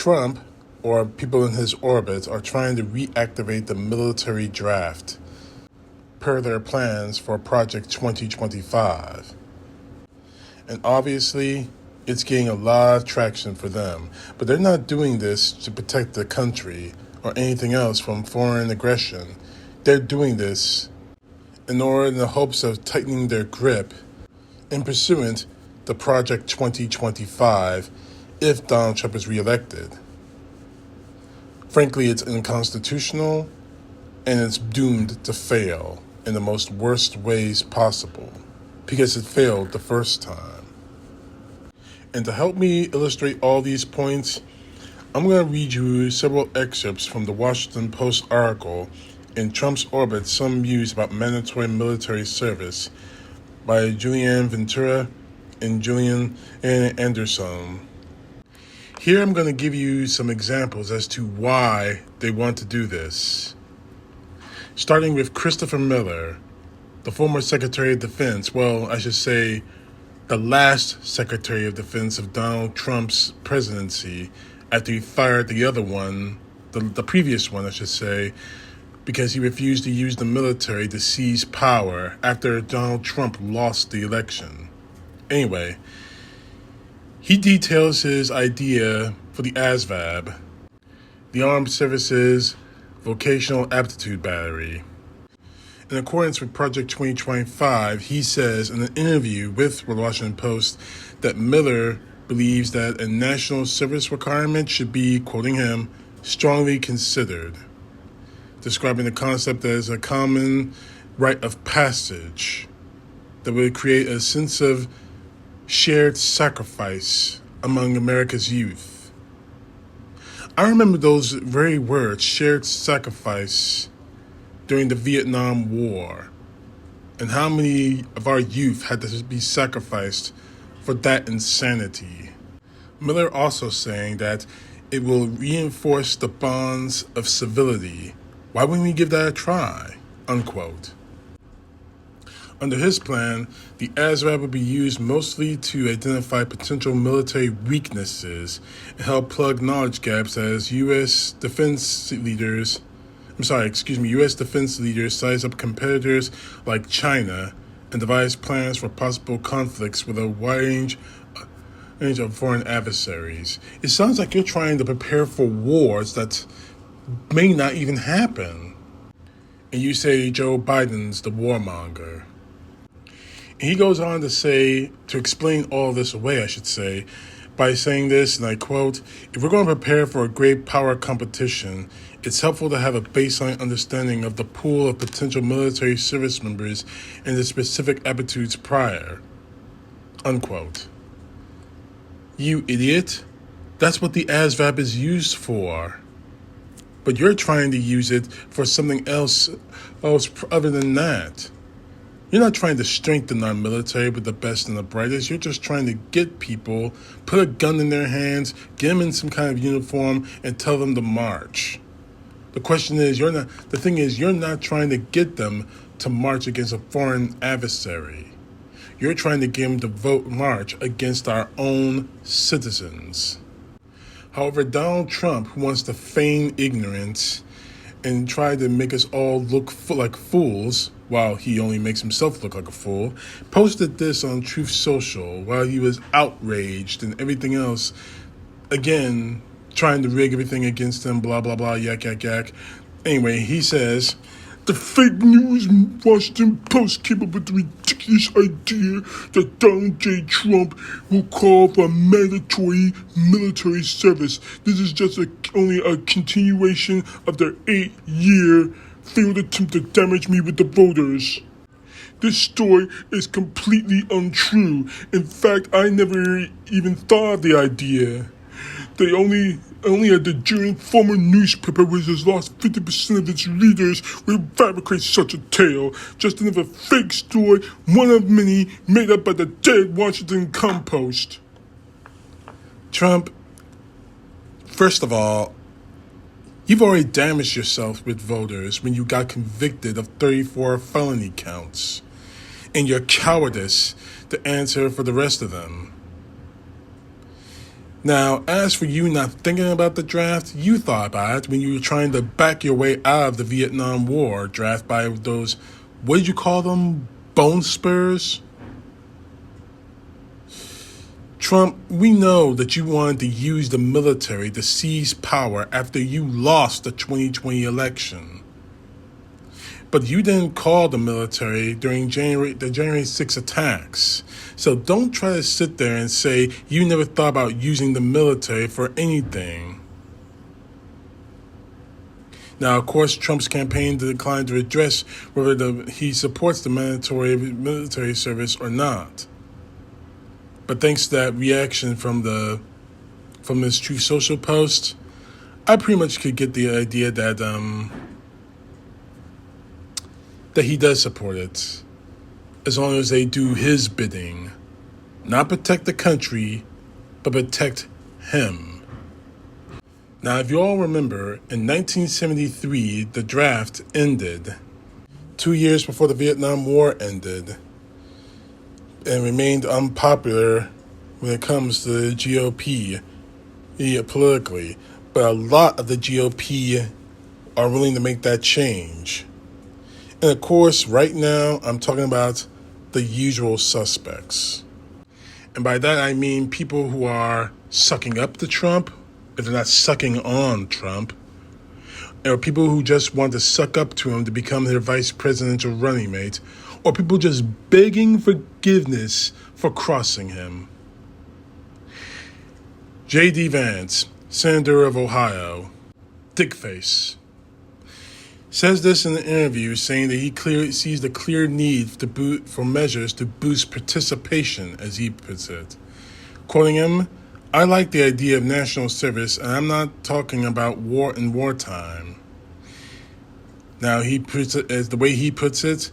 Trump, or people in his orbit, are trying to reactivate the military draft per their plans for Project 2025. And obviously, it's getting a lot of traction for them. But they're not doing this to protect the country or anything else from foreign aggression. They're doing this in the hopes of tightening their grip in pursuant to Project 2025 if Donald Trump is reelected. Frankly, it's unconstitutional and it's doomed to fail in the most worst ways possible because it failed the first time. And to help me illustrate all these points, I'm going to read you several excerpts from the Washington Post article "In Trump's Orbit, Some Views About Mandatory Military Service" by Julian Ventura and Julian Anderson. Here I'm going to give you some examples as to why they want to do this. Starting with Christopher Miller, the former Secretary of Defense, well, I should say the last Secretary of Defense of Donald Trump's presidency after he fired the other one, the previous one, I should say, because he refused to use the military to seize power after Donald Trump lost the election. Anyway, he details his idea for the ASVAB, the Armed Services Vocational Aptitude Battery. In accordance with Project 2025, he says in an interview with the Washington Post that Miller believes that a national service requirement should be, quoting him, strongly considered, describing the concept as a common rite of passage that would create a sense of shared sacrifice among America's youth. I remember those very words, shared sacrifice, during the Vietnam War, and how many of our youth had to be sacrificed for that insanity. Miller also saying that it will reinforce the bonds of civility. Why wouldn't we give that a try? Unquote. Under his plan, the ASVAB would be used mostly to identify potential military weaknesses and help plug knowledge gaps as U.S. defense leaders size up competitors like China and devise plans for possible conflicts with a wide range of foreign adversaries. It sounds like you're trying to prepare for wars that may not even happen. And you say Joe Biden's the warmonger. And he goes on to explain all this away, by saying this, and I quote, "If we're going to prepare for a great power competition, it's helpful to have a baseline understanding of the pool of potential military service members and the specific aptitudes prior." Unquote. You idiot. That's what the ASVAB is used for. But you're trying to use it for something else other than that. You're not trying to strengthen our military with the best and the brightest. You're just trying to get people, put a gun in their hands, get them in some kind of uniform, and tell them to march. The question is, you're not trying to get them to march against a foreign adversary. You're trying to get them to march against our own citizens. However, Donald Trump, who wants to feign ignorance and try to make us all look like fools, while he only makes himself look like a fool, posted this on Truth Social while he was outraged and everything else, again, trying to rig everything against him, blah, blah, blah, yak, yak, yak. Anyway, he says, "The fake news Washington Post came up with the ridiculous idea that Donald J. Trump will call for mandatory military service. This is just only a continuation of their 8-year failed attempt to damage me with the voters. This story is completely untrue. In fact, I never even thought of the idea. They only at the German former newspaper, which has lost 50% of its readers, will fabricate such a tale. Just another fake story, one of many made up by the dead Washington compost." Trump, first of all, you've already damaged yourself with voters when you got convicted of 34 felony counts, and your cowardice to answer for the rest of them. Now, as for you not thinking about the draft, you thought about it when you were trying to back your way out of the Vietnam War draft by those, what did you call them? Bone spurs? Trump, we know that you wanted to use the military to seize power after you lost the 2020 election. But you didn't call the military during the January 6 attacks. So don't try to sit there and say you never thought about using the military for anything. Now, of course, Trump's campaign declined to address whether he supports the mandatory military service or not. But thanks to that reaction from his Truth Social post, I pretty much could get the idea that he does support it, as long as they do his bidding. Not protect the country, but protect him. Now, if you all remember, in 1973, the draft ended, 2 years before the Vietnam War ended, and remained unpopular when it comes to the GOP politically. But a lot of the GOP are willing to make that change. And of course, right now, I'm talking about the usual suspects. And by that, I mean people who are sucking up to Trump, if they're not sucking on Trump, or people who just want to suck up to him to become their vice presidential running mate, or people just begging forgiveness for crossing him. J.D. Vance, Senator of Ohio, Dickface, says this in an interview, saying that he sees the clear need for measures to boost participation, as he puts it. Quoting him, "I like the idea of national service, and I'm not talking about war in wartime." Now, he puts it as the way he puts it.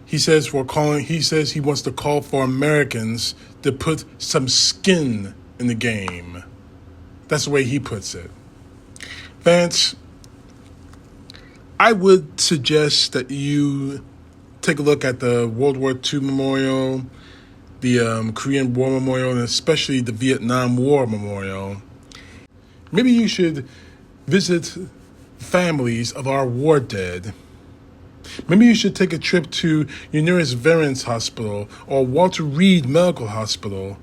He says he wants to call for Americans to put some skin in the game. That's the way he puts it. Vance, I would suggest that you take a look at the World War II Memorial, the Korean War Memorial, and especially the Vietnam War Memorial. Maybe you should visit families of our war dead. Maybe you should take a trip to your nearest Veterans Hospital or Walter Reed Medical Hospital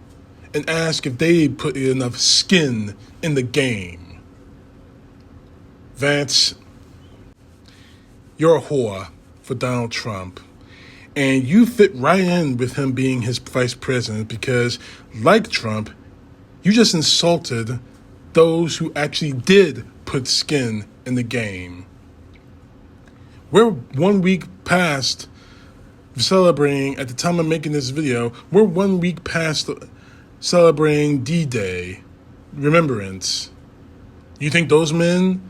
and ask if they put enough skin in the game. Vance, you're a whore for Donald Trump. And you fit right in with him being his vice president because, like Trump, you just insulted those who actually did put skin in the game. We're 1 week past celebrating, at the time of making this video, we're 1 week past celebrating D-Day, Remembrance. You think those men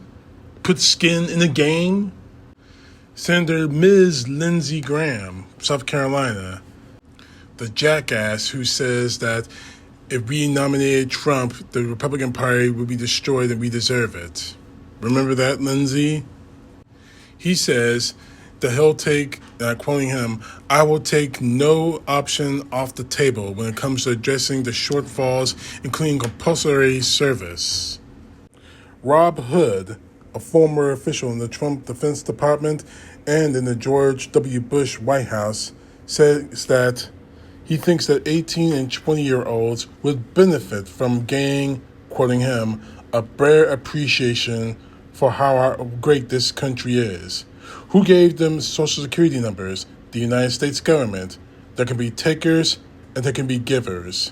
put skin in the game? Senator Ms. Lindsey Graham, South Carolina, the jackass who says that if we nominated Trump, the Republican Party would be destroyed and we deserve it. Remember that, Lindsey? He says that he'll take, quoting him, "I will take no option off the table when it comes to addressing the shortfalls, including compulsory service." Rob Hood, a former official in the Trump Defense Department and in the George W. Bush White House, says that he thinks that 18 and 20-year-olds would benefit from gaining, quoting him, "a bare appreciation for how great this country is." Who gave them Social Security numbers? The United States government. There can be takers and there can be givers.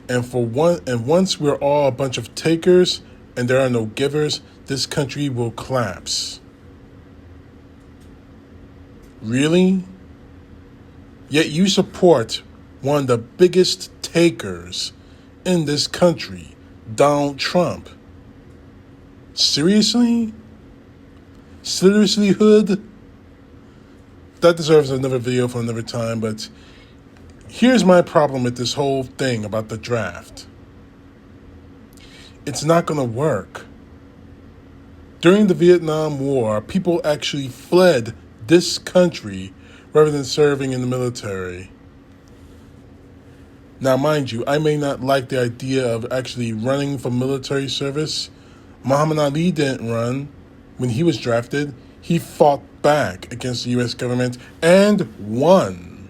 And once we're all a bunch of takers and there are no givers, this country will collapse. Really? Yet you support one of the biggest takers in this country, Donald Trump. Seriously? Seriously, Hood? That deserves another video for another time, but here's my problem with this whole thing about the draft. It's not going to work. During the Vietnam War, people actually fled this country rather than serving in the military. Now, mind you, I may not like the idea of actually running for military service. Muhammad Ali didn't run when he was drafted. He fought back against the U.S. government and won.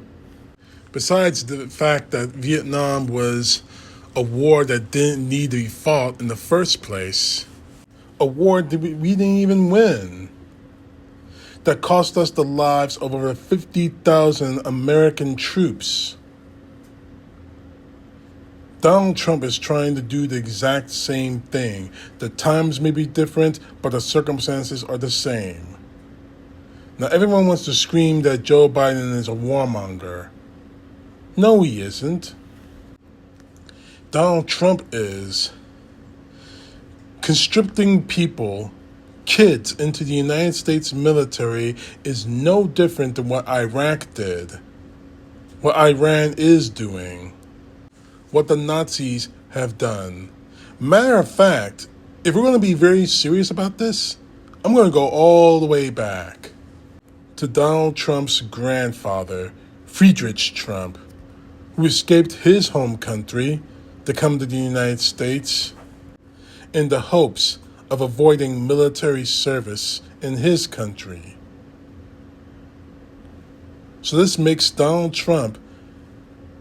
Besides the fact that Vietnam was a war that didn't need to be fought in the first place, a war that we didn't even win, that cost us the lives of over 50,000 American troops. Donald Trump is trying to do the exact same thing. The times may be different, but the circumstances are the same. Now, everyone wants to scream that Joe Biden is a warmonger. No, he isn't. Donald Trump is. Conscripting people, kids, into the United States military is no different than what Iraq did, what Iran is doing, what the Nazis have done. Matter of fact, if we're going to be very serious about this, I'm going to go all the way back to Donald Trump's grandfather, Friedrich Trump, who escaped his home country to come to the United States in the hopes of avoiding military service in his country. So this makes Donald Trump,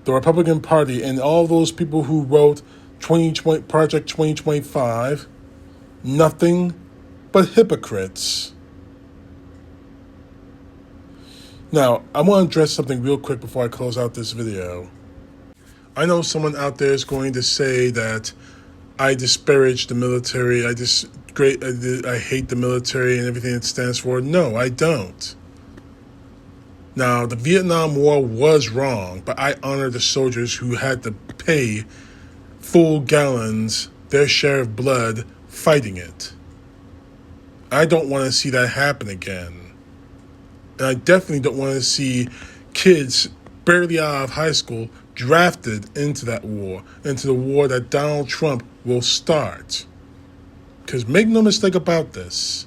the Republican Party, and all those people who wrote Project 2025 nothing but hypocrites. Now, I want to address something real quick before I close out this video. I know someone out there is going to say that I disparage the military, I hate the military and everything it stands for. No, I don't. Now, the Vietnam War was wrong, but I honor the soldiers who had to pay full gallons, their share of blood, fighting it. I don't want to see that happen again. And I definitely don't want to see kids barely out of high school drafted into that war, into the war that Donald Trump will start. Because make no mistake about this.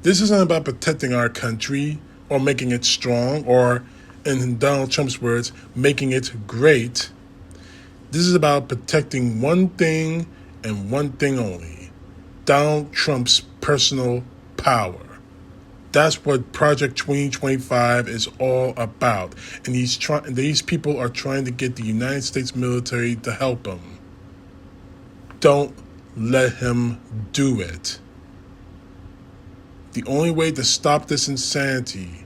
This isn't about protecting our country or making it strong or, in Donald Trump's words, making it great. This is about protecting one thing and one thing only: Donald Trump's personal power. That's what Project 2025 is all about. And these people are trying to get the United States military to help them. Don't let him do it. The only way to stop this insanity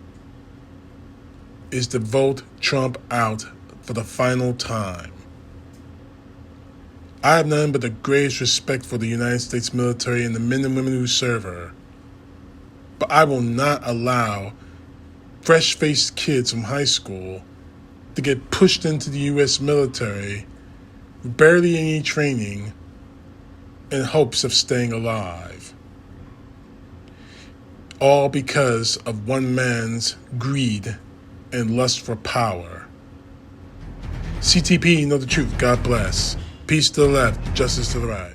is to vote Trump out for the final time. I have nothing but the greatest respect for the United States military and the men and women who serve her. But I will not allow fresh-faced kids from high school to get pushed into the U.S. military, barely any training, in hopes of staying alive. All because of one man's greed and lust for power. CTP, know the truth. God bless. Peace to the left, justice to the right.